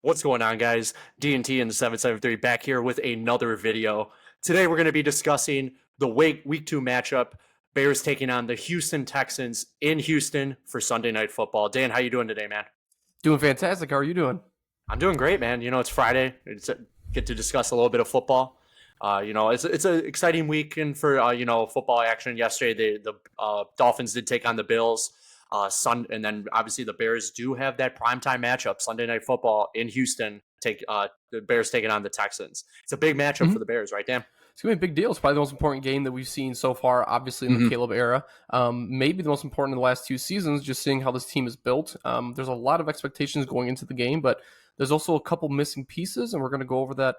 What's going on, guys? D&T and the 773 back here with another video. Today we're going to be discussing the week 2 matchup. Bears taking on the Houston Texans in Houston for Sunday Night Football. Dan, how you doing today, man? Doing fantastic. How are you doing? I'm doing great, man. It's Friday. Get to discuss a little bit of football. It's an exciting weekend for football action. Yesterday, the Dolphins did take on the Bills. And then obviously the Bears do have that primetime matchup Sunday Night Football in Houston. The Bears taking on the Texans. It's a big matchup for the Bears, right, Dan? It's going to be a big deal. It's probably the most important game that we've seen so far, obviously, in the Caleb era. Maybe the most important in the last 2 seasons, just seeing how this team is built. There's a lot of expectations going into the game, but there's also a couple missing pieces, and we're going to go over that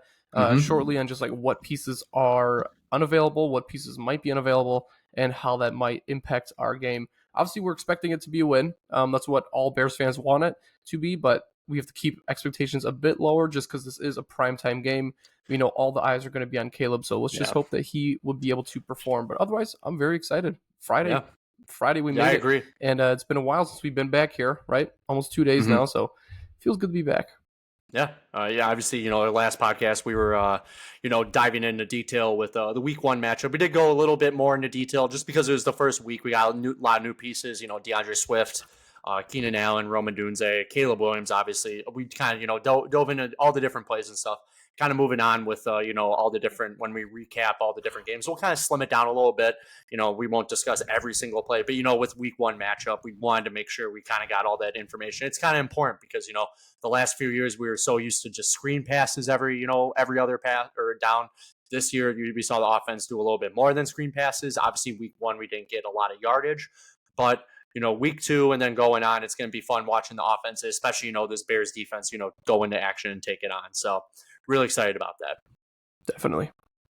shortly on just like what pieces are unavailable, what pieces might be unavailable, and how that might impact our game. Obviously, we're expecting it to be a win. That's what all Bears fans want it to be, but we have to keep expectations a bit lower just because this is a primetime game. We know all the eyes are going to be on Caleb, so let's just hope that he would be able to perform. But otherwise, I'm very excited. Friday we made it. I agree. And it's been a while since we've been back here, right? Almost 2 days now, so it feels good to be back. Yeah. Obviously, our last podcast, we were, diving into detail with the week 1 matchup. We did go a little bit more into detail just because it was the first week. We got a lot of new pieces, DeAndre Swift, Keenan Allen, Roman Dunze, Caleb Williams, obviously. We kind of, dove into all the different plays and stuff. Kind of moving on with, all the different, when we recap all the different games, we'll kind of slim it down a little bit. We won't discuss every single play, but, with week 1 matchup, we wanted to make sure we kind of got all that information. It's kind of important because, the last few years we were so used to just screen passes every other pass or down. This year we saw the offense do a little bit more than screen passes. Obviously week 1 we didn't get a lot of yardage, but week 2 and then going on, it's going to be fun watching the offense, especially this Bears defense go into action and take it on. So really excited about that. Definitely.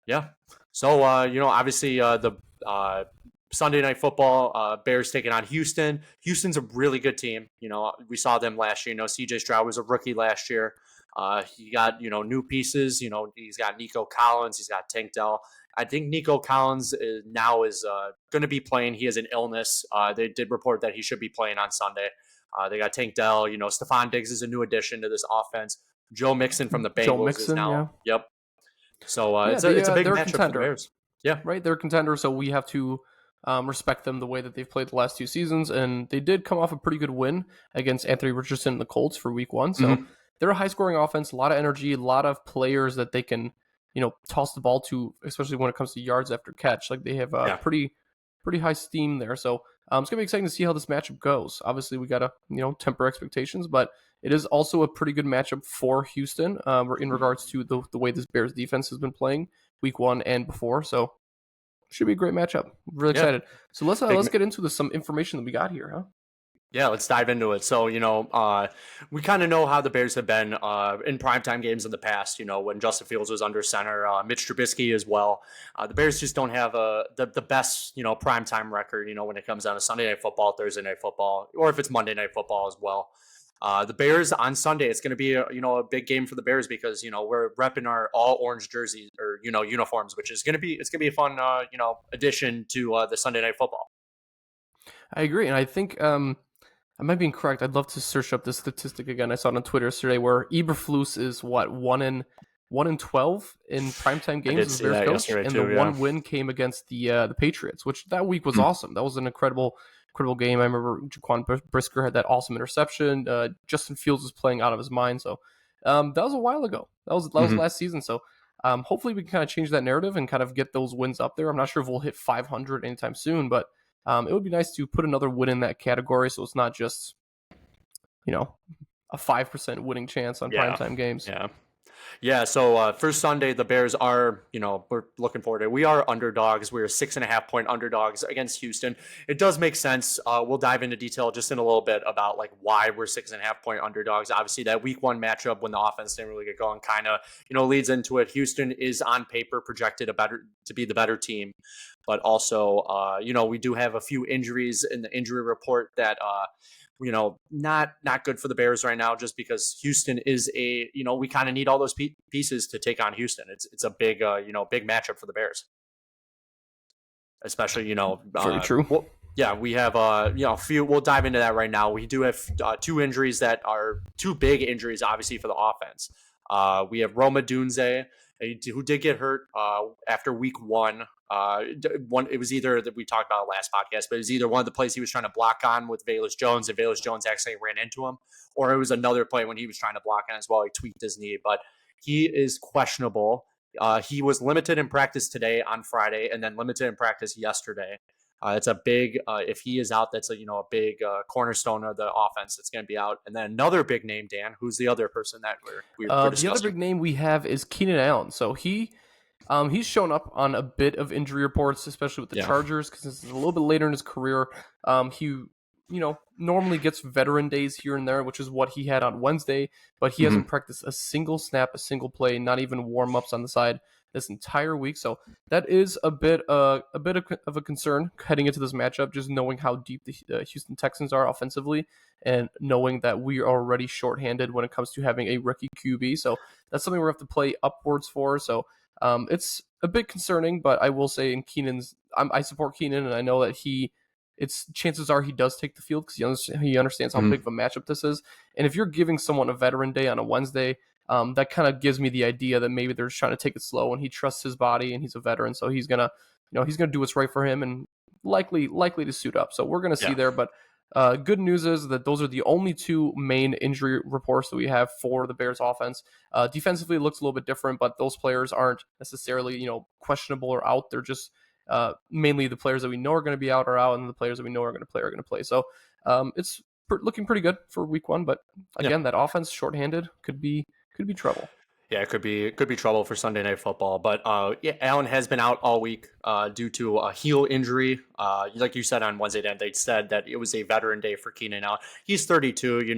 Yeah. So obviously the Sunday Night Football, Bears taking on Houston. Houston's a really good team. We saw them last year. CJ Stroud was a rookie last year. He got, new pieces. He's got Nico Collins. He's got Tank Dell. I think Nico Collins is going to be playing. He has an illness. They did report that he should be playing on Sunday. They got Tank Dell. Stephon Diggs is a new addition to this offense. Joe Mixon from the Bengals is now. Yeah. Yep. So it's a big matchup for the Bears. Yeah. Right. They're a contender, so we have to respect them the way that they've played the last 2 seasons, and they did come off a pretty good win against Anthony Richardson and the Colts for week 1. So they're a high-scoring offense, a lot of energy, a lot of players that they can, toss the ball to, especially when it comes to yards after catch. Like they have pretty high steam there. So it's gonna be exciting to see how this matchup goes. Obviously, we gotta temper expectations, but it is also a pretty good matchup for Houston in regards to the way this Bears defense has been playing week 1 and before. So should be a great matchup. Really excited. So let's get into some information that we got here, huh? Yeah, let's dive into it. So, we kind of know how the Bears have been in primetime games in the past, when Justin Fields was under center, Mitch Trubisky as well. The Bears just don't have the best, primetime record, when it comes down to Sunday Night Football, Thursday Night Football, or if it's Monday Night Football as well. The Bears on Sunday, it's going to be a big game for the Bears because we're repping our all orange jerseys or uniforms, which is going to be a fun addition to the Sunday Night Football. I agree, and I think I might be incorrect. I'd love to search up this statistic again. I saw it on Twitter yesterday where Eberflus is 1 in 12 in primetime games as Bears coach, and the one win came against the Patriots, which that week was awesome. That was an incredible game. I remember Jaquan Brisker had that awesome interception. Justin Fields was playing out of his mind. So that was a while ago. That was last season. So hopefully we can kind of change that narrative and kind of get those wins up there. I'm not sure if we'll hit 500 anytime soon, but it would be nice to put another win in that category, so it's not just, a 5% winning chance on primetime games. Yeah. So first Sunday, the Bears are, we're looking forward to it. We are underdogs. We're 6.5-point underdogs against Houston. It does make sense. We'll dive into detail just in a little bit about like why we're 6.5-point underdogs. Obviously, that week 1 matchup when the offense didn't really get going kind of, leads into it. Houston is on paper projected to be the better team, but also, we do have a few injuries in the injury report that not good for the Bears right now, just because Houston is we kind of need all those pieces to take on Houston. It's a big, big matchup for the Bears, especially, very true. Yeah, we have a few. We'll dive into that right now. We do have two injuries that are two big injuries, obviously for the offense. We have Roma Dunze, who did get hurt after week one. One, it was either that we talked about last podcast, but it was either one of the plays he was trying to block on with Valus Jones, and Valus Jones actually ran into him, or it was another play when he was trying to block on as well. He tweaked his knee, but he is questionable. He was limited in practice today on Friday, and then limited in practice yesterday. It's a big if he is out, that's a big cornerstone of the offense that's going to be out. And then another big name, Dan. Who's the other person that we're The other discussing? big name we have is Keenan Allen. So he's shown up on a bit of injury reports, especially with the Yeah. Chargers, because this is a little bit later in his career. He normally gets veteran days here and there, which is what he had on Wednesday, but he Mm-hmm. hasn't practiced a single snap, a single play, not even warm ups on the side this entire week. So that is a bit of a concern heading into this matchup, just knowing how deep the Houston Texans are offensively, and knowing that we are already shorthanded when it comes to having a rookie QB. So that's something we're going to have to play upwards for. So it's a bit concerning, but I will say I support Keenan, and I know that it's chances are he does take the field because he understands how Mm-hmm. big of a matchup this is. And if you're giving someone a veteran day on a Wednesday, that kind of gives me the idea that maybe they're just trying to take it slow, and he trusts his body, and he's a veteran, so he's gonna do what's right for him, and likely to suit up. So we're gonna see Yeah. there, but. Good news is that those are the only two main injury reports that we have for the Bears offense. Defensively, it looks a little bit different, but those players aren't necessarily, questionable or out. They're just mainly the players that we know are going to be out are out, and the players that we know are going to play are going to play. So it's looking pretty good for week one. But Yeah. again, that offense shorthanded could be trouble. Yeah, it could be trouble for Sunday Night Football. But yeah, Allen has been out all week due to a heel injury. Like you said on Wednesday, they said that it was a veteran day for Keenan Allen. He's 32.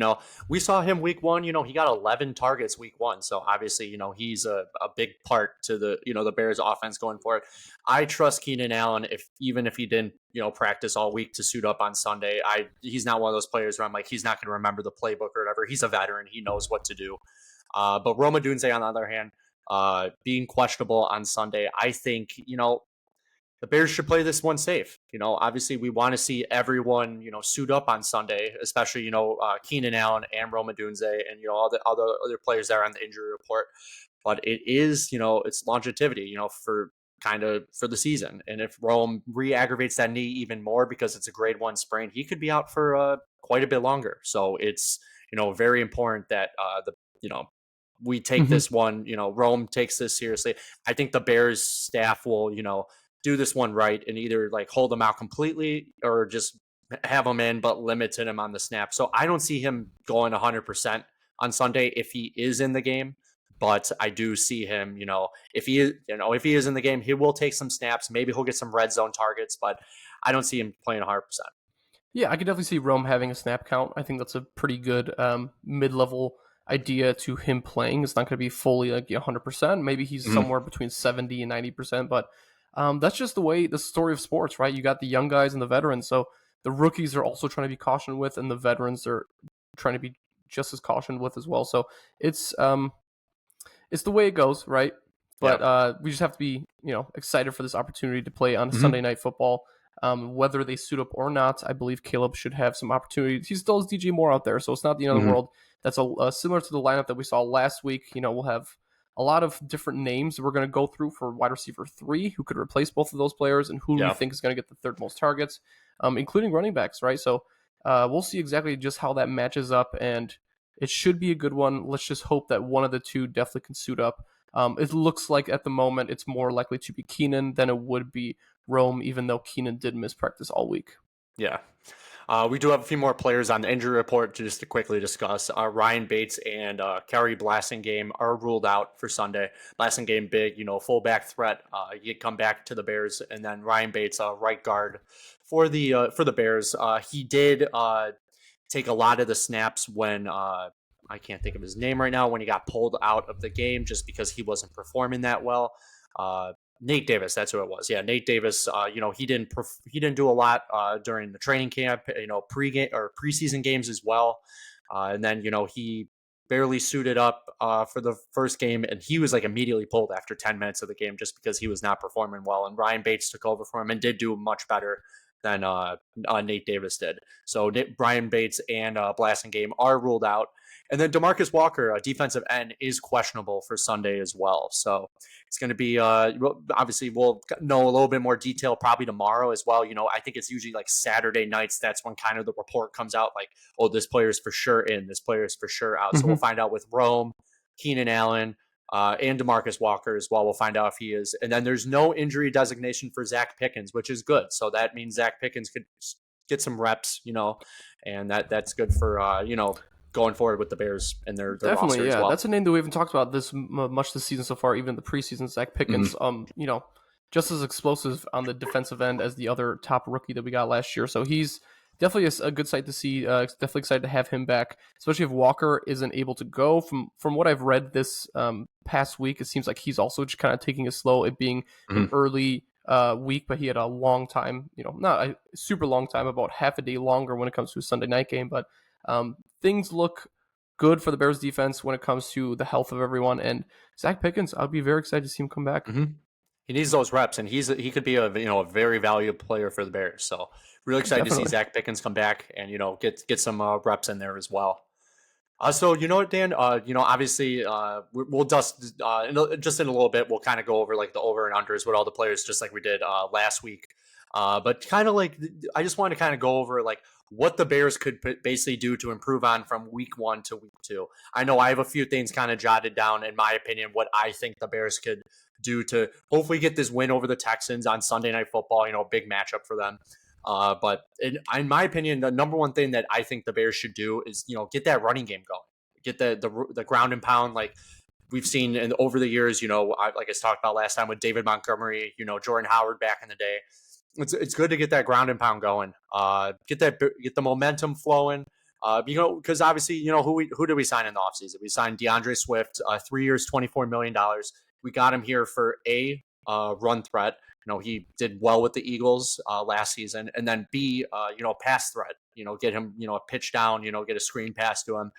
We saw him week one. He got 11 targets week one. So obviously, he's a big part to the Bears offense going forward. I trust Keenan Allen even if he didn't practice all week to suit up on Sunday. He's not one of those players where I'm like he's not going to remember the playbook or whatever. He's a veteran. He knows what to do. But Roma Dunze, on the other hand, being questionable on Sunday, I think, the Bears should play this one safe. Obviously we want to see everyone, suit up on Sunday, especially, Keenan Allen and Roma Dunze and, all the other players there on the injury report. But it is, it's longevity, for the season. And if Rome re-aggravates that knee even more because it's a grade one sprain, he could be out for quite a bit longer. So it's, very important that we take Mm-hmm. this one, Rome takes this seriously. I think the Bears staff will, do this one right and either like hold him out completely or just have him in, but limited him on the snap. So I don't see him going 100% on Sunday if he is in the game. But I do see him, if he is in the game, he will take some snaps. Maybe he'll get some red zone targets, but I don't see him playing 100%. Yeah, I could definitely see Rome having a snap count. I think that's a pretty good mid-level idea to him playing. It's not going to be fully like 100%. Maybe he's Mm-hmm. somewhere between 70 and 90%, but that's just the story of sports, right? You got the young guys and the veterans. So the rookies are also trying to be cautioned with, and the veterans are trying to be just as cautioned with as well. So it's the way it goes, right? Yeah. But we just have to be, excited for this opportunity to play on a Mm-hmm. Sunday Night Football. Whether they suit up or not, I believe Caleb should have some opportunity. He still has DJ Moore out there, so it's not the end of the Mm-hmm. world. That's similar to the lineup that we saw last week. We'll have a lot of different names that we're going to go through for wide receiver 3 who could replace both of those players and who we Yeah. think is going to get the third most targets, including running backs, right? So we'll see exactly just how that matches up, and it should be a good one. Let's just hope that one of the two definitely can suit up. It looks like at the moment it's more likely to be Keenan than it would be Rome, even though Keenan did miss practice all week. Yeah. We do have a few more players on the injury report just to quickly discuss. Ryan Bates and Kerry Blasingame are ruled out for Sunday. Blasingame, big, fullback threat. He'd come back to the Bears, and then Ryan Bates, right guard for the Bears. He did take a lot of the snaps when I can't think of his name right now when he got pulled out of the game just because he wasn't performing that well. Nate Davis, that's who it was. Yeah, Nate Davis. He didn't do a lot during the training camp. Pre-game or preseason games as well. And then he barely suited up for the first game, and he was like immediately pulled after 10 minutes of the game just because he was not performing well. And Ryan Bates took over for him and did do much better than Nate Davis did. So Brian Bates and Blasingame are ruled out. And then Demarcus Walker, a defensive end, is questionable for Sunday as well. So it's going to be obviously we'll know a little bit more detail probably tomorrow as well. I think it's usually like Saturday nights. That's when kind of the report comes out like, oh, this player is for sure in, this player is for sure out. So we'll find out with Rome, Keenan Allen, and Demarcus Walker as well. We'll find out if he is. And then there's no injury designation for Zach Pickens, which is good. So that means Zach Pickens could get some reps, and that's good for, going forward with the Bears and their roster Definitely, as yeah. well. That's a name that we haven't talked about this much this season so far, even the preseason. Zach Pickens, just as explosive on the defensive end as the other top rookie that we got last year. So he's definitely a good sight to see. Definitely excited to have him back, especially if Walker isn't able to go. From what I've read this past week, it seems like he's also just kind of taking it slow. It being an early week, but he had a long time, not a super long time, about half a day longer when it comes to a Sunday night game. But things look good for the Bears defense when it comes to the health of everyone. And Zach Pickens, I'd be very excited to see him come back. He needs those reps, and he could be a very valuable player for the Bears. So really excited to see Zach Pickens come back and get some reps in there as well. So you know what, Dan? Obviously, we'll just in a little bit, we'll kind of go over like the over and unders with all the players, just like we did last week. But kind of like I just want to kind of go over like what the Bears could basically do to improve on from week 1 to week 2. I know I have a few things kind of jotted down in my opinion what I think the Bears could do to hopefully get this win over the Texans on Sunday Night Football. Big matchup for them. But in my opinion, the number one thing that I think the Bears should do is, get that running game going, get the ground and pound like we've seen over the years. Like I talked about last time with David Montgomery, Jordan Howard back in the day. It's good to get that ground and pound going. Get the momentum flowing. Because obviously, who did we sign in the offseason? We signed DeAndre Swift, 3 years, $24 million. We got him here for a run threat. He did well with the Eagles last season, and then B, pass threat. Get him, a pitch down. Get a screen pass to him.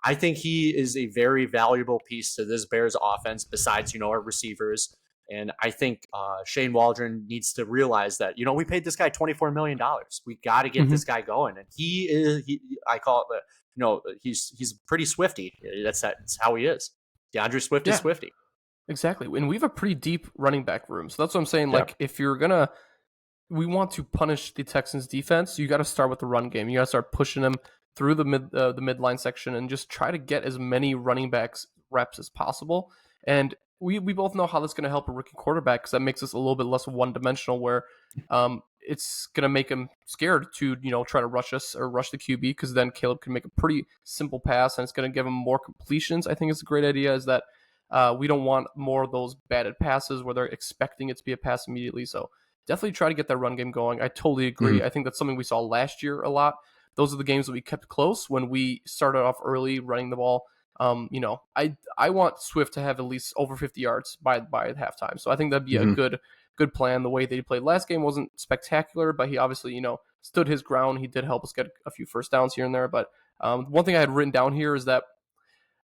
I think he is a very valuable piece to this Bears offense. Besides, our receivers, and I think Shane Waldron needs to realize that we paid this guy $24 million. We got to get this guy going, and he is. I call it, he's pretty swifty. That's how he is. DeAndre Swift is swifty. Exactly. And we have a pretty deep running back room. So that's what I'm saying. Like, if you're going to, we want to punish the Texans defense, you got to start with the run game. You got to start pushing them through the midline section and just try to get as many running backs reps as possible. And we both know how that's going to help a rookie quarterback because that makes us a little bit less one-dimensional where it's going to make him scared to, try to rush us or rush the QB because then Caleb can make a pretty simple pass and it's going to give him more completions. I think it's a great idea is that we don't want more of those batted passes where they're expecting it to be a pass immediately. So definitely try to get that run game going. I totally agree. I think that's something we saw last year a lot. Those are the games that we kept close when we started off early running the ball. I want Swift to have at least over 50 yards by halftime. So I think that'd be a good plan. The way that he played last game wasn't spectacular, but he obviously, stood his ground. He did help us get a few first downs here and there. But one thing I had written down here is that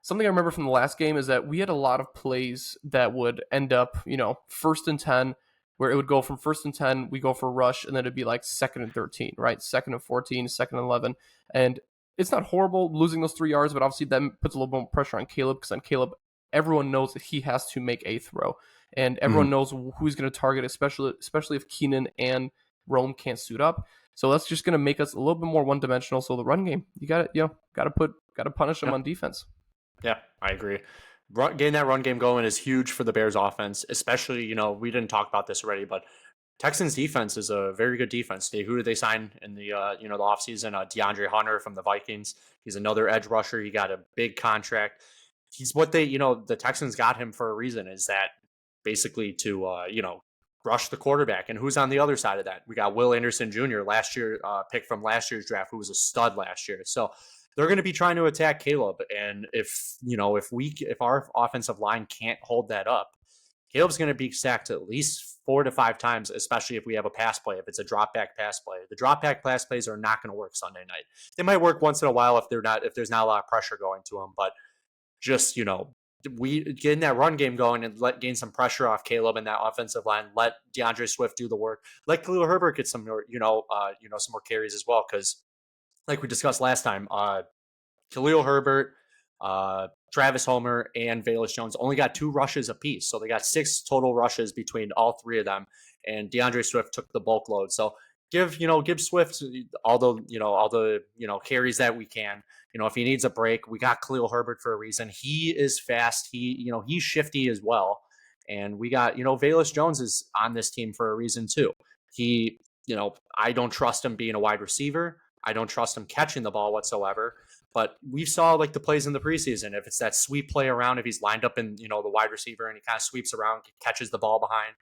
something I remember from the last game is that we had a lot of plays that would end up, 1st and 10, where it would go from 1st and 10, we go for rush, and then it'd be like 2nd and 13, right? 2nd and 14, 2nd and 11. And it's not horrible losing those 3 yards, but obviously that puts a little bit more pressure on Caleb because on Caleb, everyone knows that he has to make a throw. And everyone knows who he's going to target, especially if Keenan and Rome can't suit up. So that's just going to make us a little bit more one-dimensional. So the run game, you got to punish them on defense. Yeah, I agree. Getting that run game going is huge for the Bears offense, especially, we didn't talk about this already, but Texans defense is a very good defense. Who did they sign in the, the offseason? DeAndre Hunter from the Vikings. He's another edge rusher. He got a big contract. He's what they, the Texans got him for a reason is that basically to, rush the quarterback. And who's on the other side of that? We got Will Anderson Jr., last year, pick from last year's draft, who was a stud last year. So they're going to be trying to attack Caleb. And if our offensive line can't hold that up, Caleb's going to be sacked at least 4 to 5 times, especially if we have a pass play, if it's a drop back pass play. The drop back pass plays are not going to work Sunday night. They might work once in a while if there's not a lot of pressure going to them, but just, we getting that run game going and gain some pressure off Caleb and that offensive line. Let DeAndre Swift do the work. Let Khalil Herbert get some more, some more carries as well. Because like we discussed last time, Khalil Herbert, Travis Homer, and Velus Jones only got 2 rushes apiece. So they got 6 total rushes between all 3 of them. And DeAndre Swift took the bulk load. So give Swift all the carries that we can. If he needs a break, we got Khalil Herbert for a reason. He is fast. He's shifty as well. And we got, Velus Jones is on this team for a reason too. He, I don't trust him being a wide receiver. I don't trust him catching the ball whatsoever. But we saw like the plays in the preseason. If it's that sweep play around, if he's lined up in, the wide receiver and he kind of sweeps around, catches the ball behind,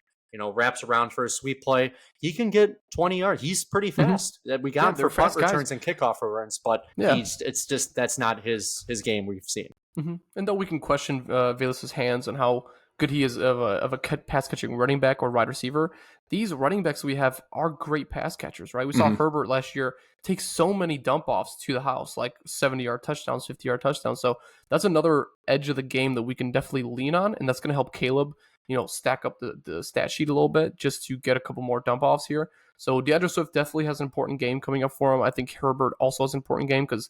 wraps around for a sweep play, he can get 20 yards. He's pretty fast. We got him for punt returns and kickoff runs, but it's just that's not his game we've seen. And though we can question Velas's hands and how good he is of a pass catching running back or wide receiver, these running backs we have are great pass catchers, right? We saw Herbert last year take so many dump offs to the house, like 70-yard touchdowns, 50-yard touchdowns. So that's another edge of the game that we can definitely lean on, and that's going to help Caleb, stack up the stat sheet a little bit just to get a couple more dump offs here. So DeAndre Swift definitely has an important game coming up for him. I think Herbert also has an important game because,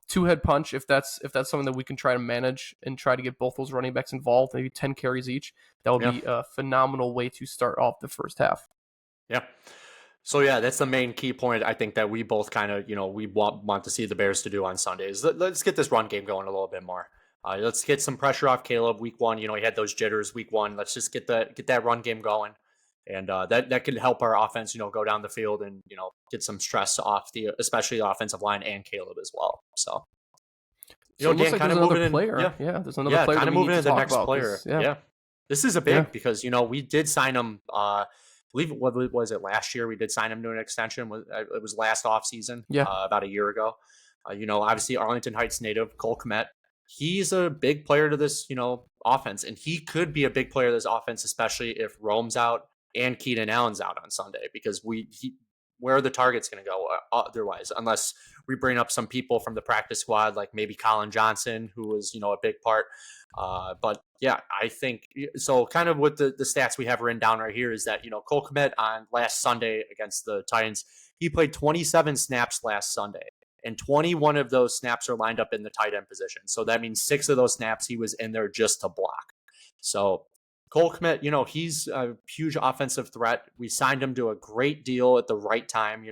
two-head punch, if that's something that we can try to manage and try to get both those running backs involved, maybe 10 carries each, that would be a phenomenal way to start off the first half. Yeah. So, that's the main key point I think that we both kind of, we want to see the Bears to do on Sundays. Let's get this run game going a little bit more. Let's get some pressure off Caleb week 1. He had those jitters week 1. Let's just get that run game going. And that could help our offense, go down the field and, get some stress off especially the offensive line and Caleb as well. So Dan, like kind of moving in. There's another player. Kind of moving into the next player. Yeah. This is a big because, we did sign him, I believe, what was it last year? We did sign him to an extension. It was last offseason, about a year ago. Obviously Arlington Heights native, Cole Kmet. He's a big player to this, offense. And he could be a big player to this offense, especially if Rome's out and Keenan Allen's out on Sunday, because where are the targets going to go otherwise, unless we bring up some people from the practice squad, like maybe Colin Johnson, who was, a big part. But I think so. Kind of what the stats we have written down right here is that, Cole Kmet on last Sunday against the Titans, he played 27 snaps last Sunday, and 21 of those snaps are lined up in the tight end position. So that means 6 of those snaps he was in there just to block. So Cole Kmet, he's a huge offensive threat. We signed him to a great deal at the right time,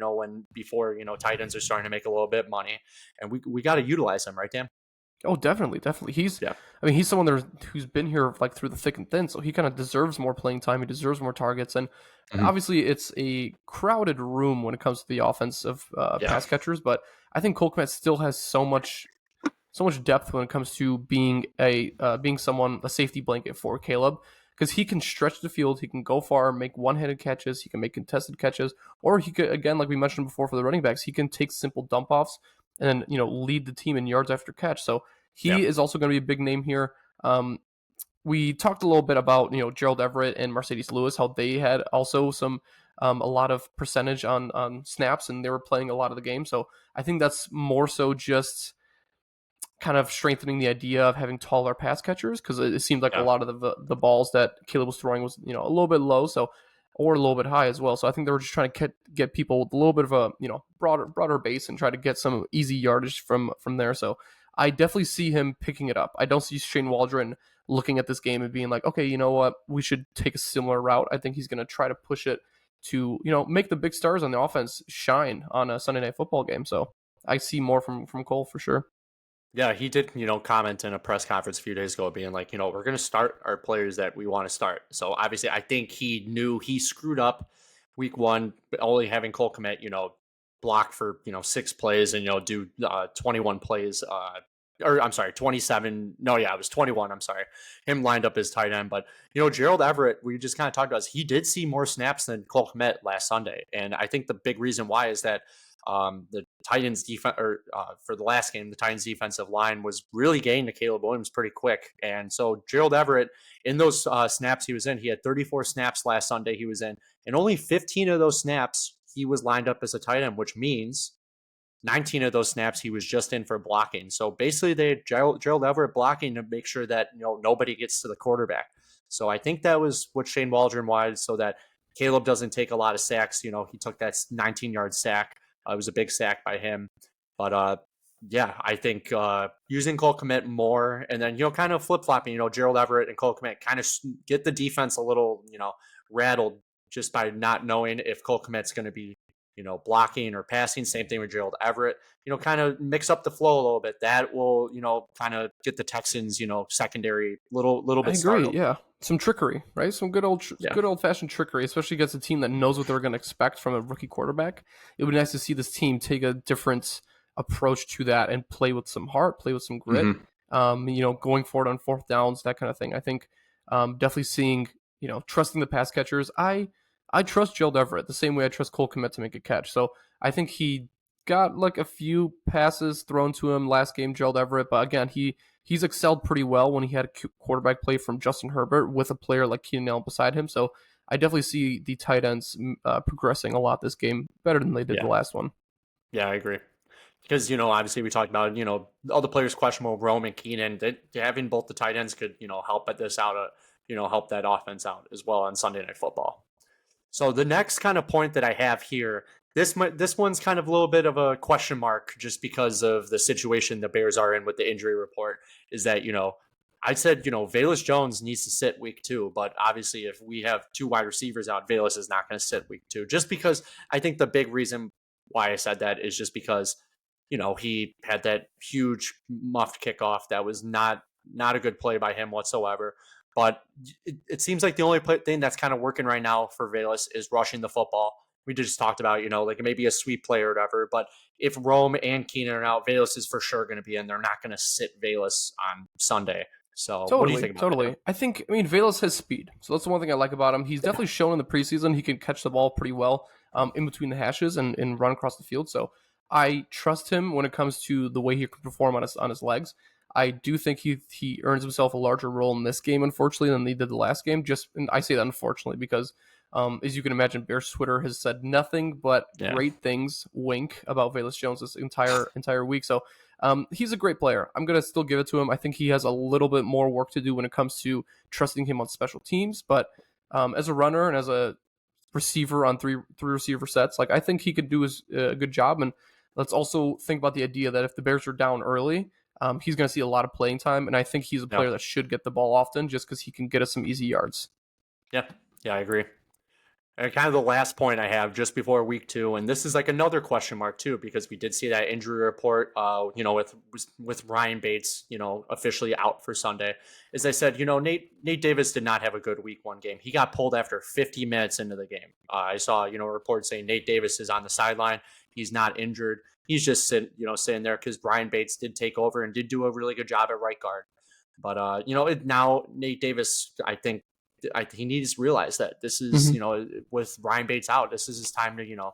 before tight ends are starting to make a little bit of money, and we got to utilize him, right, Dan? Oh, definitely. He's someone who's been here like through the thick and thin, so he kind of deserves more playing time. He deserves more targets, and obviously it's a crowded room when it comes to the offense of pass catchers. But I think Cole Kmet still has so much depth when it comes to being a safety blanket for Caleb. Because he can stretch the field, he can go far, make one-handed catches, he can make contested catches, or he could, again, like we mentioned before for the running backs, he can take simple dump offs and then, lead the team in yards after catch. So he is also going to be a big name here. We talked a little bit about, Gerald Everett and Mercedes Lewis, how they had also a lot of percentage on snaps, and they were playing a lot of the game. So I think that's more so just kind of strengthening the idea of having taller pass catchers, because it seemed like a lot of the balls that Caleb was throwing was a little bit low, or a little bit high as well. So I think they were just trying to get people with a little bit of a broader base and try to get some easy yardage from there. So I definitely see him picking it up. I don't see Shane Waldron looking at this game and being like, okay, you know what, we should take a similar route. I think he's going to try to push it to make the big stars on the offense shine on a Sunday Night Football game. So I see more from Cole for sure. Yeah, he did, comment in a press conference a few days ago being like, we're going to start our players that we want to start. So obviously I think he knew he screwed up week 1, only having Cole Kmet, block for, 6 plays and, do 21 plays, or I'm sorry, 27. No, yeah, it was 21. I'm sorry. Him lined up as tight end. But, Gerald Everett, we just kind of talked about this, he did see more snaps than Cole Kmet last Sunday. And I think the big reason why is that the Titans defense, for the last game, the Titans defensive line was really getting to Caleb Williams pretty quick. And so Gerald Everett, in those snaps he was in, he had 34 snaps last Sunday he was in, and only 15 of those snaps he was lined up as a tight end, which means 19 of those snaps he was just in for blocking. So basically, they had Gerald Everett blocking to make sure that nobody gets to the quarterback. So I think that was what Shane Waldron wanted, so that Caleb doesn't take a lot of sacks. He took that 19-yard sack. It was a big sack by him, but yeah, I think using Cole Kmet more, and then kind of flip flopping. Gerald Everett and Cole Kmet kind of get the defense a little rattled just by not knowing if Cole Kmet's going to be blocking or passing. Same thing with Gerald Everett. Kind of mix up the flow a little bit. That will kind of get the Texans secondary little I bit agree. startled. Yeah, some trickery, right? Some good old fashioned trickery, especially against a team that knows what they're going to expect from a rookie quarterback. It would be nice to see this team take a different approach to that and play with some heart, play with some grit. Going forward on fourth downs, that kind of thing. I think definitely seeing trusting the pass catchers. I trust Gerald Everett the same way I trust Cole Kmet to make a catch. So I think he got like a few passes thrown to him last game, Gerald Everett. But again, he's excelled pretty well when he had a quarterback play from Justin Herbert with a player like Keenan Allen beside him. So I definitely see the tight ends progressing a lot this game, better than they did the last one. Yeah, I agree. Because, obviously we talked about, all the players questionable, Rome and Keenan, that having both the tight ends could, help at this out, help that offense out as well on Sunday Night Football. So the next kind of point that I have here, this one's kind of a little bit of a question mark just because of the situation the Bears are in with the injury report, is that, I said, Velus Jones needs to sit week 2, but obviously if we have 2 wide receivers out, Velus is not going to sit week 2, just because I think the big reason why I said that is just because, he had that huge muffed kickoff that was not a good play by him whatsoever. But it seems like the only thing that's kind of working right now for Velus is rushing the football. We just talked about, like maybe a sweep play or whatever. But if Rome and Keenan are out, Velus is for sure going to be in. They're not going to sit Velus on Sunday. So what do you think about that? I mean, Velus has speed. So that's the one thing I like about him. He's definitely shown in the preseason he can catch the ball pretty well in between the hashes and run across the field. So I trust him when it comes to the way he can perform on his legs. I do think he earns himself a larger role in this game, unfortunately, than he did the last game. And I say that unfortunately because, as you can imagine, Bears Twitter has said nothing but great things, wink, about Velus Jones this entire week. So he's a great player. I'm going to still give it to him. I think he has a little bit more work to do when it comes to trusting him on special teams. But as a runner and as a receiver on three receiver sets, like I think he could do a good job. And let's also think about the idea that if the Bears are down early, he's going to see a lot of playing time, and I think he's a player that should get the ball often just because he can get us some easy yards. Yeah, I agree. And kind of the last point I have just before week 2, and this is like another question mark too, because we did see that injury report, with Ryan Bates, officially out for Sunday. As I said, Nate Davis did not have a good week 1 game. He got pulled after 50 minutes into the game. I saw, a report saying Nate Davis is on the sideline. He's not injured. He's just sitting there because Ryan Bates did take over and did do a really good job at right guard. But now Nate Davis, I think he needs to realize that this is with Ryan Bates out, this is his time to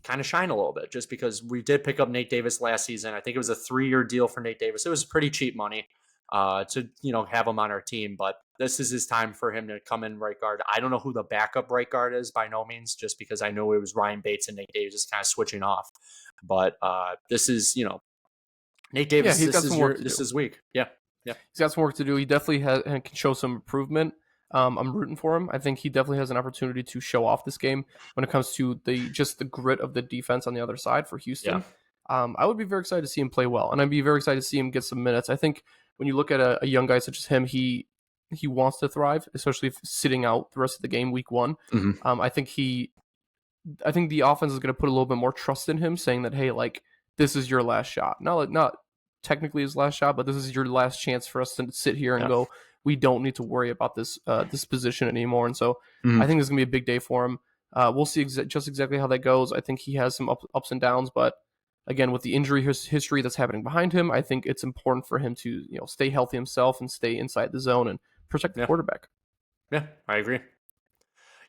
kind of shine a little bit. Just because we did pick up Nate Davis last season, I think it was a 3-year deal for Nate Davis. It was pretty cheap money to have him on our team, but this is his time for him to come in right guard. I don't know who the backup right guard is by no means, just because I know it was Ryan Bates and Nate Davis just kind of switching off. But this is Nate Davis. Yeah, this is weak. Yeah. He's got some work to do. He definitely can show some improvement. I'm rooting for him. I think he definitely has an opportunity to show off this game when it comes to the grit of the defense on the other side for Houston. Yeah. I would be very excited to see him play well, and I'd be very excited to see him get some minutes. I think when you look at a young guy such as him, he wants to thrive, especially if sitting out the rest of the game week 1. Mm-hmm. I think the offense is going to put a little bit more trust in him, saying that, hey, like, this is your last shot. Not technically his last shot, but this is your last chance for us to sit here and go, we don't need to worry about this position anymore. And so I think this is going to be a big day for him. We'll see just exactly how that goes. I think he has some ups and downs, but again, with the injury history that's happening behind him, I think it's important for him to stay healthy himself and stay inside the zone and protect the quarterback. Yeah, I agree.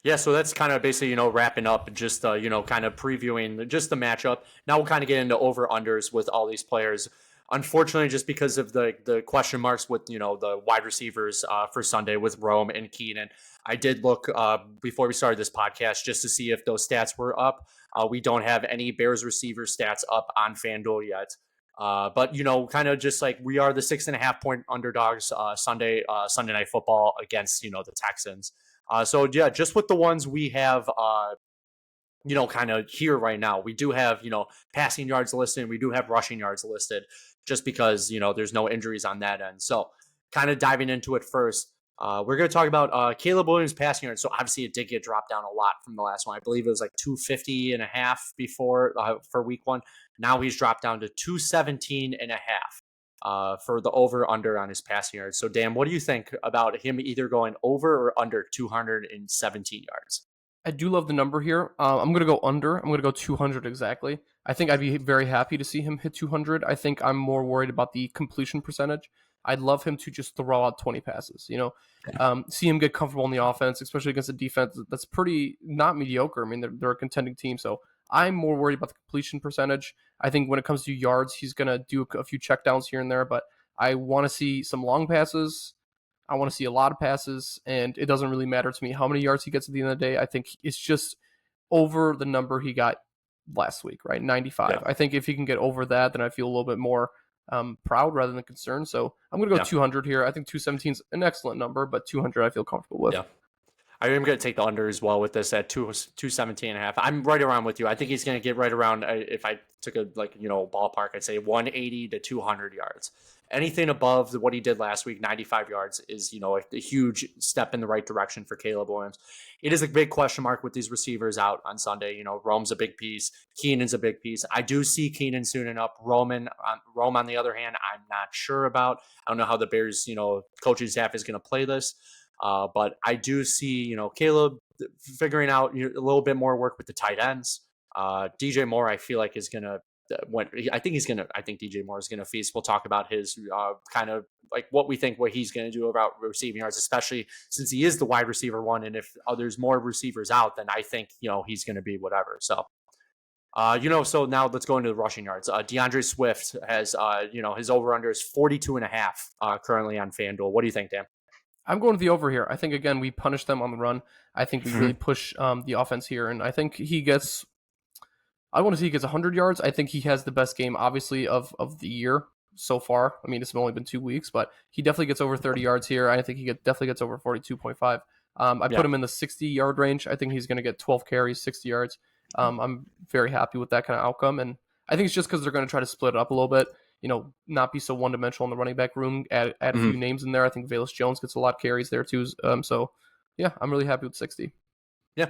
Yeah, so that's kind of basically, wrapping up, just, kind of previewing just the matchup. Now we'll kind of get into over-unders with all these players. Unfortunately, just because of the question marks with the wide receivers for Sunday with Rome and Keenan, I did look before we started this podcast just to see if those stats were up. We don't have any Bears receiver stats up on FanDuel yet. But kind of just like we are the 6.5 point underdogs Sunday Night Football against the Texans. So yeah, just with the ones we have kind of here right now. We do have, passing yards listed. We do have rushing yards listed just because, there's no injuries on that end. So kind of diving into it first, we're going to talk about Caleb Williams passing yards. So obviously it did get dropped down a lot from the last one. I believe it was like 250 and a half before for week one. Now he's dropped down to 217 and a half. For the over under on his passing yards. So Dan, what do you think about him either going over or under 217 yards? I do love the number here. I'm going to go under. I'm going to go 200 exactly. I think I'd be very happy to see him hit 200. I think I'm more worried about the completion percentage. I'd love him to just throw out 20 passes, see him get comfortable in the offense, especially against a defense that's pretty not mediocre. I mean, they're a contending team. So I'm more worried about the completion percentage. I think when it comes to yards, he's going to do a few checkdowns here and there, but I want to see some long passes. I want to see a lot of passes, and it doesn't really matter to me how many yards he gets at the end of the day. I think it's just over the number he got last week, right? 95. Yeah. I think if he can get over that, then I feel a little bit more proud rather than concerned. So I'm going to go 200 here. I think 217 is an excellent number, but 200 I feel comfortable with. Yeah. I am going to take the under as well with this at 217 and a half. I'm right around with you. I think he's going to get right around, if I took a ballpark, I'd say 180 to 200 yards. Anything above what he did last week, 95 yards, is a huge step in the right direction for Caleb Williams. It is a big question mark with these receivers out on Sunday. Rome's a big piece. Keenan's a big piece. I do see Keenan sooning up. Rome, on the other hand, I'm not sure about. I don't know how the Bears, coaching staff is going to play this. But I do see, Caleb figuring out a little bit more work with the tight ends. DJ Moore, I feel like is going to, I think DJ Moore is going to feast. We'll talk about his kind of like what he's going to do about receiving yards, especially since he is the wide receiver one. And if there's more receivers out, then I think, he's going to be whatever. So, so now let's go into the rushing yards. DeAndre Swift has, his over under is 42 and a half currently on FanDuel. What do you think, Dan? I'm going to the over here. I think, again, we punish them on the run. I think we really push the offense here. And I think I want to see he gets 100 yards. I think he has the best game, obviously, of the year so far. I mean, it's only been 2 weeks, but he definitely gets over 30 yards here. I think he definitely gets over 42.5. Put him in the 60-yard range. I think he's going to get 12 carries, 60 yards. I'm very happy with that kind of outcome. And I think it's just because they're going to try to split it up a little bit. Not be so one-dimensional in the running back room, add a few names in there. I think Velus Jones gets a lot of carries there too. So, yeah, I'm really happy with 60. Yeah,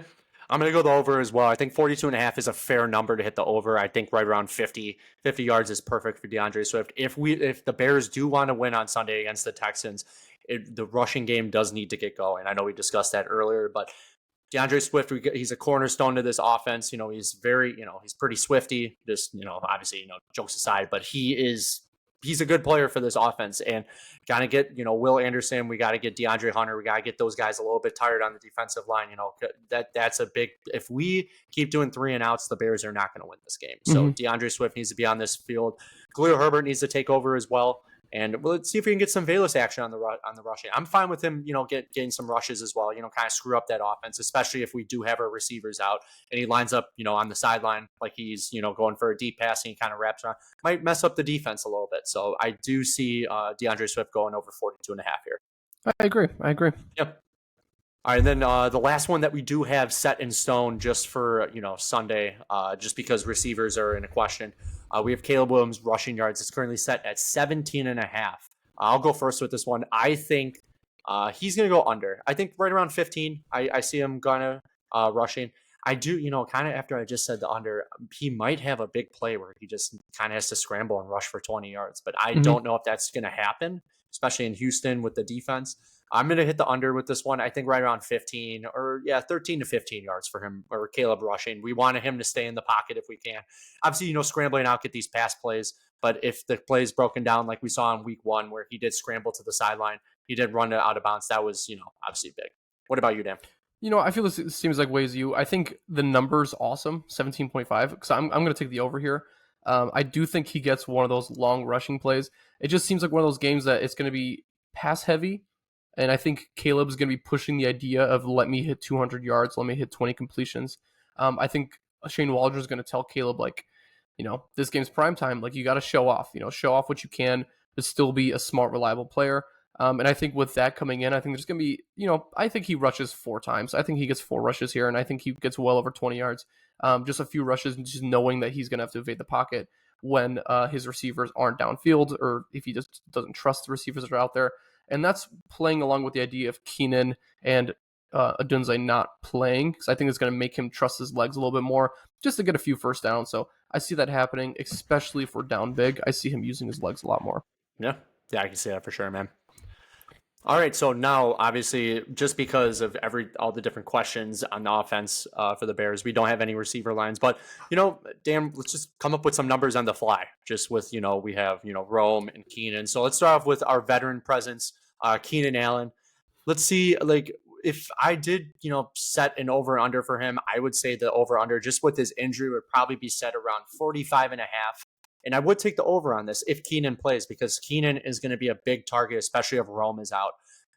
I'm going to go the over as well. I think 42 and a half is a fair number to hit the over. I think right around 50 yards is perfect for DeAndre Swift. If the Bears do want to win on Sunday against the Texans, the rushing game does need to get going. I know we discussed that earlier, but DeAndre Swift, he's a cornerstone to this offense. He's very, he's pretty swifty. Just, obviously, jokes aside, but he's a good player for this offense. And got to get, Will Anderson. We got to get DeAndre Hunter. We got to get those guys a little bit tired on the defensive line. That's a big. If we keep doing 3 and outs, the Bears are not going to win this game. So DeAndre Swift needs to be on this field. Khalil Herbert needs to take over as well. And let's see if we can get some Velus action on the rushing. I'm fine with him, getting some rushes as well, kind of screw up that offense, especially if we do have our receivers out and he lines up, on the sideline like he's, going for a deep pass and he kind of wraps around. Might mess up the defense a little bit. So I do see DeAndre Swift going over 42 and a half here. I agree. Yep. All right, and then the last one that we do have set in stone just for Sunday, just because receivers are in a question. We have Caleb Williams rushing yards. It's currently set at 17 and a half. I'll go first with this one. I think he's going to go under. I think right around 15. I see him gonna rushing. I do, kind of after I just said the under, he might have a big play where he just kind of has to scramble and rush for 20 yards. But I don't know if that's going to happen, especially in Houston with the defense. I'm going to hit the under with this one. I think right around 15 or 13 to 15 yards for him or Caleb rushing. We wanted him to stay in the pocket if we can. Obviously, scrambling out, get these pass plays. But if the play is broken down like we saw in week 1 where he did scramble to the sideline, he did run it out of bounds, that was, obviously big. What about you, Dan? I feel this seems like way as you. I think the number's awesome, 17.5, because I'm going to take the over here. I do think he gets one of those long rushing plays. It just seems like one of those games that it's going to be pass heavy. And I think Caleb's going to be pushing the idea of let me hit 200 yards, let me hit 20 completions. I think Shane Waldron is going to tell Caleb, like, this game's prime time. Like, you got to show off, show off what you can, but still be a smart, reliable player. And I think with that coming in, I think there's going to be, I think he rushes 4 times. I think he gets 4 rushes here, and I think he gets well over 20 yards. Just a few rushes, and just knowing that he's going to have to evade the pocket when his receivers aren't downfield, or if he just doesn't trust the receivers that are out there. And that's playing along with the idea of Keenan and Adunze not playing, because I think it's going to make him trust his legs a little bit more just to get a few first downs. So I see that happening, especially if we're down big. I see him using his legs a lot more. Yeah. Yeah, I can see that for sure, man. All right, so now obviously, just because of all the different questions on the offense for the Bears, we don't have any receiver lines. But Dan, let's just come up with some numbers on the fly. Just with we have Rome and Keenan. So let's start off with our veteran presence, Keenan Allen. Let's see, like if I did set an over under for him, I would say the over under just with his injury would probably be set around 45.5. And I would take the over on this if Keenan plays, because Keenan is going to be a big target, especially if Rome is out.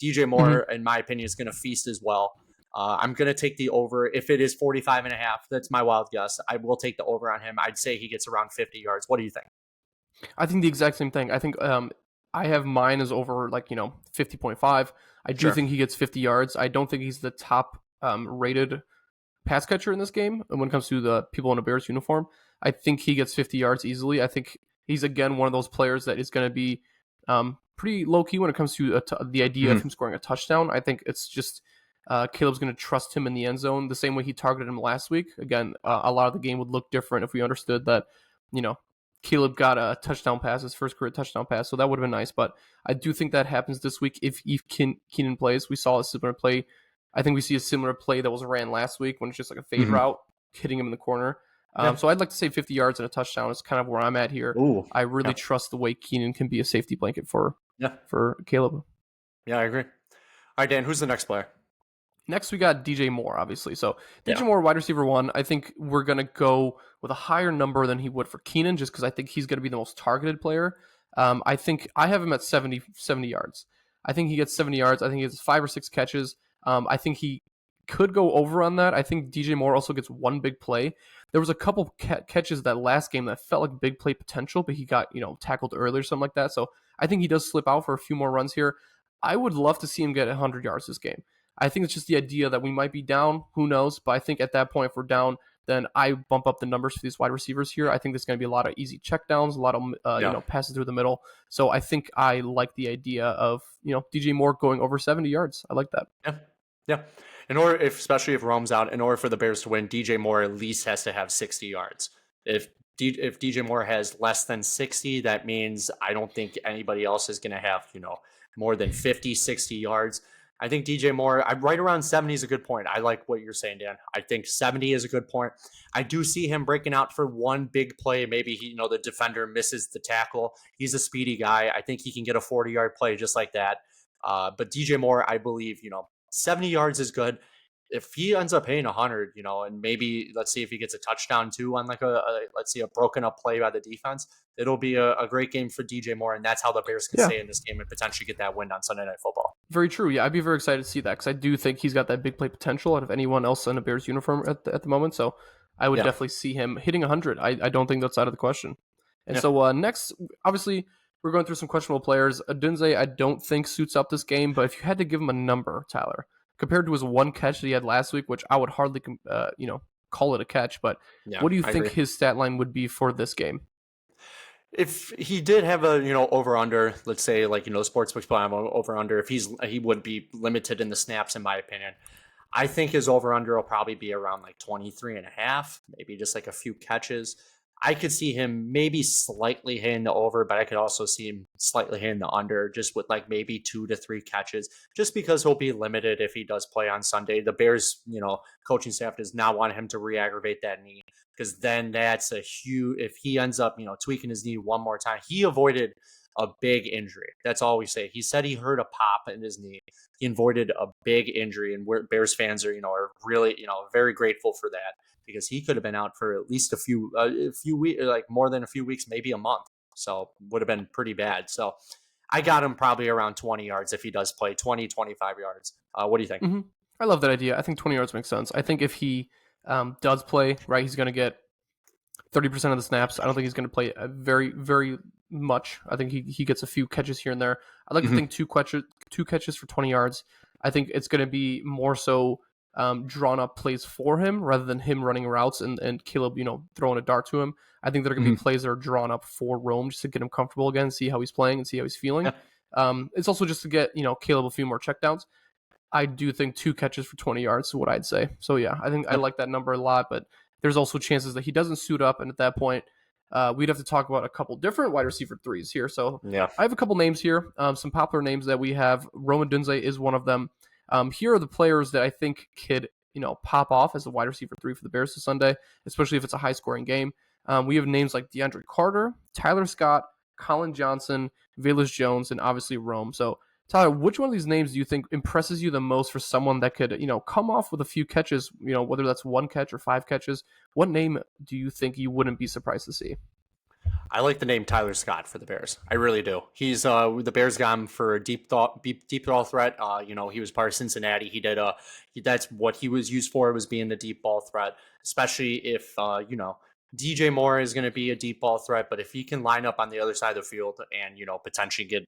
DJ Moore, in my opinion, is going to feast as well. I'm going to take the over. If it is 45.5, that's my wild guess. I will take the over on him. I'd say he gets around 50 yards. What do you think? I think the exact same thing. I think I have mine as over 50.5. I do think he gets 50 yards. I don't think he's the top rated pass catcher in this game. And when it comes to the people in a Bears uniform, I think he gets 50 yards easily. I think he's, again, one of those players that is going to be pretty low-key when it comes to the idea of him scoring a touchdown. I think it's just Caleb's going to trust him in the end zone the same way he targeted him last week. Again, a lot of the game would look different if we understood that, Caleb got a touchdown pass, his first career touchdown pass, so that would have been nice. But I do think that happens this week if Keenan plays. We saw a similar play. I think we see a similar play that was ran last week when it's just like a fade route hitting him in the corner. So I'd like to say 50 yards and a touchdown is kind of where I'm at here. Ooh, I really trust the way Keenan can be a safety blanket for Caleb. Yeah, I agree. All right, Dan, who's the next player? Next, we got DJ Moore, obviously. So DJ Moore, wide receiver 1. I think we're going to go with a higher number than he would for Keenan, just because I think he's going to be the most targeted player. I think I have him at 70 yards. I think he gets 70 yards. I think he gets 5 or 6 catches. I think he could go over on that. I think DJ Moore also gets one big play. There was a couple catches that last game that felt like big play potential, but he got tackled early or something like that. So I think he does slip out for a few more runs here. I would love to see him get 100 yards this game. I think it's just the idea that we might be down. Who knows? But I think at that point, if we're down, then I bump up the numbers for these wide receivers here. I think there's going to be a lot of easy checkdowns, a lot of passes through the middle. So I think I like the idea of DJ Moore going over 70 yards. I like that. Yeah. Especially if Rome's out, in order for the Bears to win, DJ Moore at least has to have 60 yards. If DJ Moore has less than 60, that means I don't think anybody else is going to have more than 50, 60 yards. I think DJ Moore, right around 70 is a good point. I like what you're saying, Dan. I think 70 is a good point. I do see him breaking out for one big play. Maybe the defender misses the tackle. He's a speedy guy. I think he can get a 40-yard play just like that. But DJ Moore, I believe, 70 yards is good. If he ends up hitting 100, and maybe let's see if he gets a touchdown too on a broken up play by the defense, it'll be a great game for DJ Moore, and that's how the Bears can stay in this game and potentially get that win on Sunday Night Football. Very true. Yeah, I'd be very excited to see that, because I do think he's got that big play potential out of anyone else in a Bears uniform at the moment. So I would definitely see him hitting 100. I don't think that's out of the question. And so next, obviously, we're going through some questionable players. Adunze, I don't think suits up this game, but if you had to give him a number, Tyler, compared to his one catch that he had last week, which I would hardly, call it a catch, but what do you think his stat line would be for this game? If he did have a over under, let's say sportsbooks play him over under, if he would be limited in the snaps, in my opinion. I think his over under will probably be around 23.5, maybe just a few catches. I could see him maybe slightly hitting the over, but I could also see him slightly hitting the under, just with maybe 2 to 3 catches, just because he'll be limited if he does play on Sunday. The Bears, coaching staff does not want him to re-aggravate that knee, because then that's a huge, if he ends up, tweaking his knee one more time. He avoided a big injury. That's all we say. He said he heard a pop in his knee. He avoided a big injury, and Bears fans are really, very grateful for that because he could have been out for at least a few weeks, like more than a few weeks, maybe a month. So would have been pretty bad. So I got him probably around 20 yards if he does play 20, 25 yards. What do you think? Hmm. I love that idea. I think 20 yards makes sense. I think if he does play, right, he's going to get 30% of the snaps. I don't think he's going to play very, very much. I think he gets a few catches here and there. I'd like to think two catches for 20 yards. I think it's going to be more so drawn up plays for him rather than him running routes and Caleb, throwing a dart to him. I think there are going to be plays that are drawn up for Rome just to get him comfortable again, see how he's playing and see how he's feeling. Yeah. It's also just to get, Caleb a few more checkdowns. I do think 2 catches for 20 yards is what I'd say. So yeah, I think I like that number a lot, but there's also chances that he doesn't suit up, and at that point, we'd have to talk about a couple different wide receiver threes here. So Yeah. I have a couple names here, some popular names that we have. Rome Odunze is one of them. Here are the players that I think could, pop off as a wide receiver 3 for the Bears this Sunday, especially if it's a high-scoring game. We have names like DeAndre Carter, Tyler Scott, Colin Johnson, Velus Jones, and obviously Rome. So Tyler, which one of these names do you think impresses you the most for someone that could, come off with a few catches, whether that's 1 catch or 5 catches? What name do you think you wouldn't be surprised to see? I like the name Tyler Scott for the Bears. I really do. He's the Bears got him for a deep ball threat. He was part of Cincinnati. That's what he was used for, was being the deep ball threat, especially if DJ Moore is going to be a deep ball threat, but if he can line up on the other side of the field and potentially get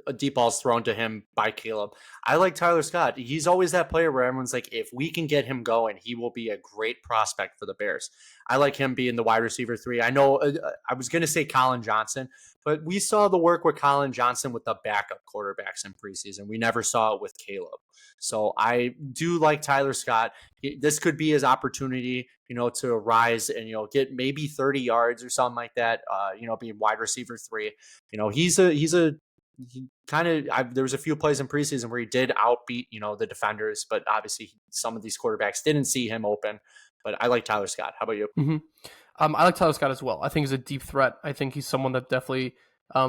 a deep balls thrown to him by Caleb. I like Tyler Scott. He's always that player where everyone's like, if we can get him going, he will be a great prospect for the Bears. I like him being the wide receiver 3. I know I was going to say Colin Johnson, but we saw the work with Colin Johnson with the backup quarterbacks in preseason. We never saw it with Caleb. So I do like Tyler Scott. This could be his opportunity, to rise and, get maybe 30 yards or something like that, being wide receiver 3. He kind of, there was a few plays in preseason where he did outbeat, the defenders, but obviously some of these quarterbacks didn't see him open. But I like Tyler Scott. How about you? Mm-hmm. I like Tyler Scott as well. I think he's a deep threat. I think he's someone that definitely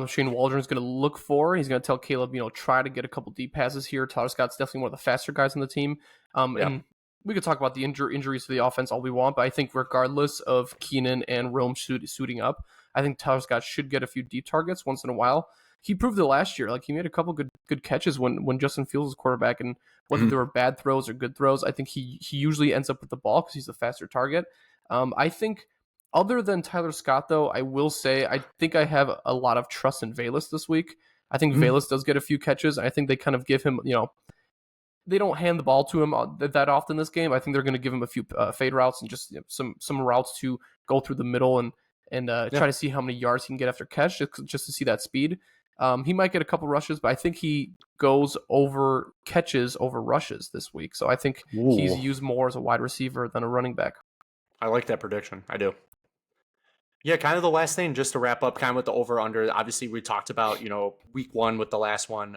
Shane Waldron is going to look for. He's going to tell Caleb, try to get a couple deep passes here. Tyler Scott's definitely one of the faster guys on the team. And we could talk about the injuries to the offense all we want, but I think regardless of Keenan and Rome suiting up, I think Tyler Scott should get a few deep targets once in a while. He proved it last year. Like, he made a couple good catches when Justin Fields was quarterback, and whether there were bad throws or good throws, I think he usually ends up with the ball because he's the faster target. I think other than Tyler Scott, though, I will say I think I have a lot of trust in Velus this week. I think Velus does get a few catches. I think they kind of give him, they don't hand the ball to him that often this game. I think they're going to give him a few fade routes and just some routes to go through the middle and try to see how many yards he can get after catch, just to see that speed. He might get a couple rushes, but I think he goes over catches over rushes this week. So I think he's used more as a wide receiver than a running back. I like that prediction. I do. Yeah, kind of the last thing, just to wrap up kind of with the over-under. Obviously, we talked about, week 1 with the last one.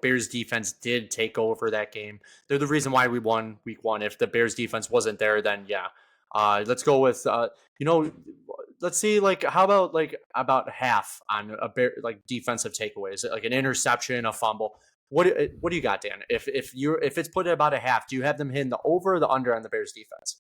Bears defense did take over that game. They're the reason why we won week 1. If the Bears defense wasn't there, then yeah. Let's go with, let's see, like, how about half on a Bear, like, defensive takeaways, like an interception, a fumble. What do you got, Dan? If it's put at about a half, do you have them hitting the over or the under on the Bears defense?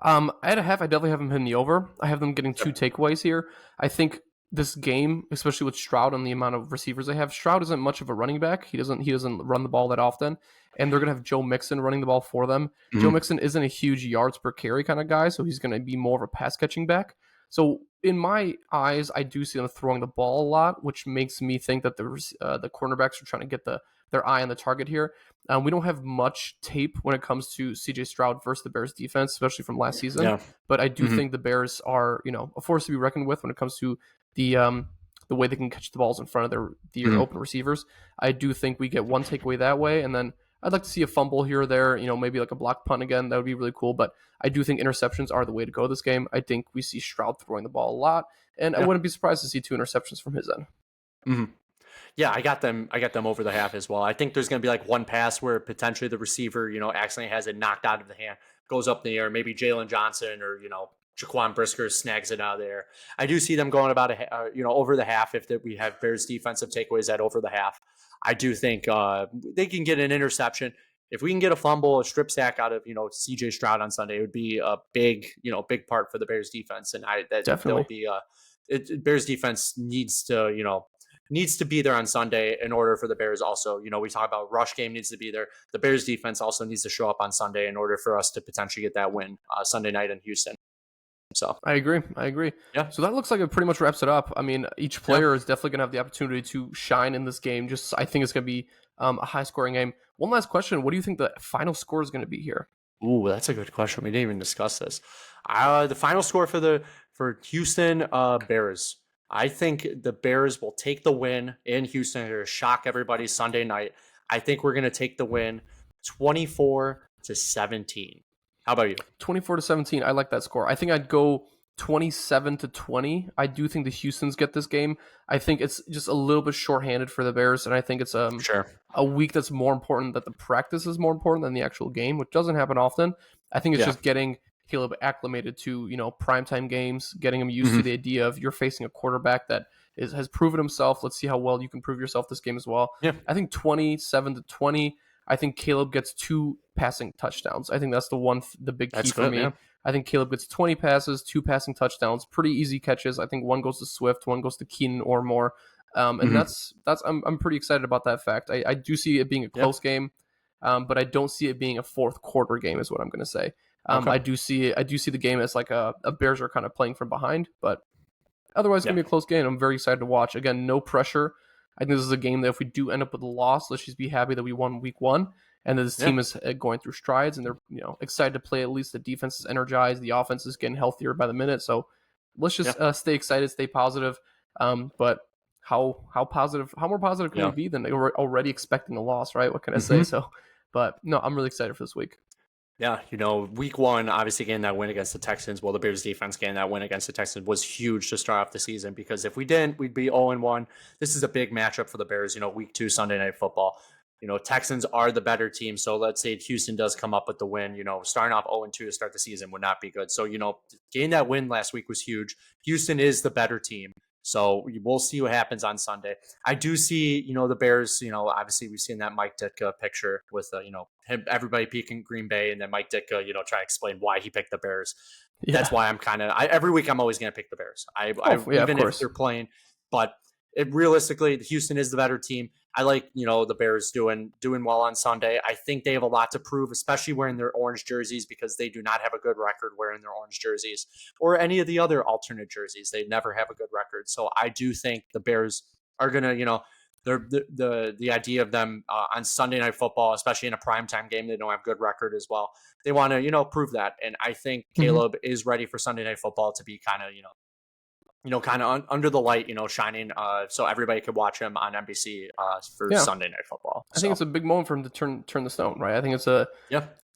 At a half, I definitely have them hitting the over. I have them getting 2 takeaways here. I think this game, especially with Stroud and the amount of receivers they have, Stroud isn't much of a running back. He doesn't run the ball that often, and they're gonna have Joe Mixon running the ball for them. Mm-hmm. Joe Mixon isn't a huge yards per carry kind of guy, so he's gonna be more of a pass catching back. So in my eyes, I do see them throwing the ball a lot, which makes me think that the cornerbacks are trying to get their eye on the target here. We don't have much tape when it comes to C.J. Stroud versus the Bears defense, especially from last season. Yeah. But I do think the Bears are, a force to be reckoned with when it comes to the way they can catch the balls in front of their open receivers. I do think we get 1 takeaway that way, and then I'd like to see a fumble here or there, maybe like a block punt again. That would be really cool. But I do think interceptions are the way to go this game. I think we see Stroud throwing the ball a lot, and I wouldn't be surprised to see 2 interceptions from his end. Mm-hmm. Yeah, I got them over the half as well. I think there's going to be like 1 pass where potentially the receiver, accidentally has it knocked out of the hand, goes up in the air. Maybe Jalen Johnson or, Jaquan Brisker snags it out of there. I do see them going about over the half if we have Bears defensive takeaways at over the half. I do think they can get an interception. If we can get a fumble, a strip sack out of CJ Stroud on Sunday, it would be a big part for the Bears defense, and Definitely. Bears defense needs to be there on Sunday in order for the Bears also. We talk about rush game needs to be there. The Bears defense also needs to show up on Sunday in order for us to potentially get that win Sunday night in Houston. So I agree. Yeah. So that looks like it pretty much wraps it up. I mean, each player is definitely going to have the opportunity to shine in this game. I think it's going to be a high-scoring game. One last question. What do you think the final score is going to be here? Ooh, that's a good question. We didn't even discuss this. The final score for Houston Bears. I think the Bears will take the win in Houston to shock everybody Sunday night. I think we're going to take the win 24-17. How about you? 24-17. I like that score. I think I'd go 27-20. I do think the Houstons get this game. I think it's just a little bit shorthanded for the Bears, and I think it's Sure. a week that's more important, that the practice is more important than the actual game, which doesn't happen often. I think it's just getting Caleb acclimated to primetime games, getting him used to the idea of you're facing a quarterback that has proven himself. Let's see how well you can prove yourself this game as well. Yeah. I think 27-20. I think Caleb gets 2 passing touchdowns. I think that's the big key for me. Yeah. I think Caleb gets 20 passes, 2 passing touchdowns, pretty easy catches. I think one goes to Swift, one goes to Keenan or more. And that's I'm pretty excited about that fact. I do see it being a close game, but I don't see it being a fourth quarter game is what I'm going to say. I do see the game as like a Bears are kind of playing from behind, but otherwise it's going to be a close game. I'm very excited to watch. Again, no pressure. I think this is a game that if we do end up with a loss, let's just be happy that we won week 1 and that this team is going through strides and they're excited to play. At least the defense is energized, the offense is getting healthier by the minute. So let's just stay excited, stay positive. But how more positive can we be than we're already expecting a loss, right? What can I say? So, but no, I'm really excited for this week. Yeah, week 1, obviously getting that win against the Texans, the Bears defense getting that win against the Texans was huge to start off the season, because if we didn't, we'd be 0-1. This is a big matchup for the Bears, week 2, Sunday Night Football. Texans are the better team, so let's say Houston does come up with the win, starting off 0-2 to start the season would not be good. So, getting that win last week was huge. Houston is the better team. So we'll see what happens on Sunday. I do see, the Bears, obviously we've seen that Mike Ditka picture with, him, everybody picking Green Bay, and then Mike Ditka, try to explain why he picked the Bears. Yeah. That's why I'm every week I'm always going to pick the Bears. Even if they're playing, but realistically, Houston is the better team. I like, the Bears doing well on Sunday. I think they have a lot to prove, especially wearing their orange jerseys, because they do not have a good record wearing their orange jerseys or any of the other alternate jerseys. They never have a good record. So I do think the Bears are going to, the idea of them on Sunday Night Football, especially in a primetime game, they don't have good record as well. They want to, prove that. And I think Caleb is ready for Sunday Night Football to be kind of, under the light, shining, so everybody could watch him on NBC for Sunday Night Football. I think it's a big moment for him to turn the stone, right? I think it's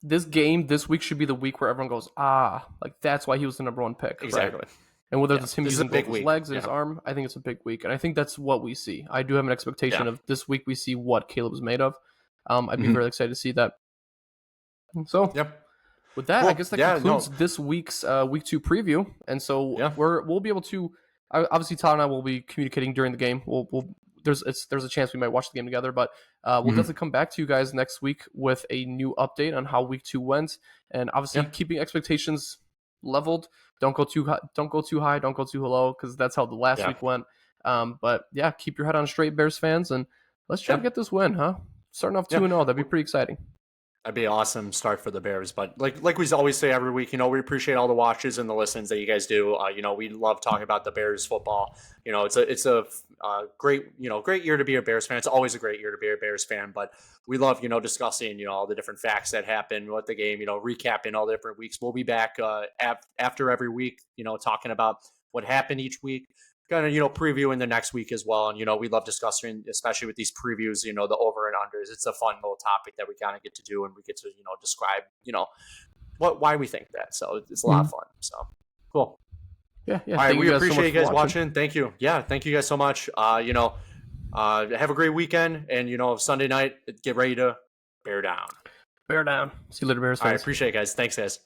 this game this week should be the week where everyone goes, like that's why he was the number 1 pick. Exactly. Right? And whether it's him using both his legs and his arm, I think it's a big week. And I think that's what we see. I do have an expectation of this week we see what Caleb is made of. I'd be very excited to see that. So with that, I guess that concludes this week's week 2 preview. And so we'll be able to, obviously Todd and I will be communicating during the game. There's a chance we might watch the game together, but we'll definitely come back to you guys next week with a new update on how week 2 went, and obviously keeping expectations leveled. Don't go too high, don't go too low, because that's how the last week went. But keep your head on straight, Bears fans, and let's try to get this win, huh? Starting off 2-0, that'd be pretty exciting. That'd be an awesome start for the Bears. But like we always say every week, we appreciate all the watches and the listens that you guys do. We love talking about the Bears football. It's a great year to be a Bears fan. It's always a great year to be a Bears fan. But we love, discussing, all the different facts that happen with the game, recapping all the different weeks. We'll be back after every week, talking about what happened each week. Kind of, previewing the next week as well. And, we love discussing, especially with these previews, the over and unders. It's a fun little topic that we kind of get to do, and we get to, describe, why we think that. So it's a lot of fun. So cool. Yeah. All right. We appreciate you guys watching. Thank you. Yeah. Thank you guys so much. Have a great weekend, and, Sunday night, get ready to bear down. Bear down. See you later, Bears fans. All right. Appreciate it, guys. Thanks, guys.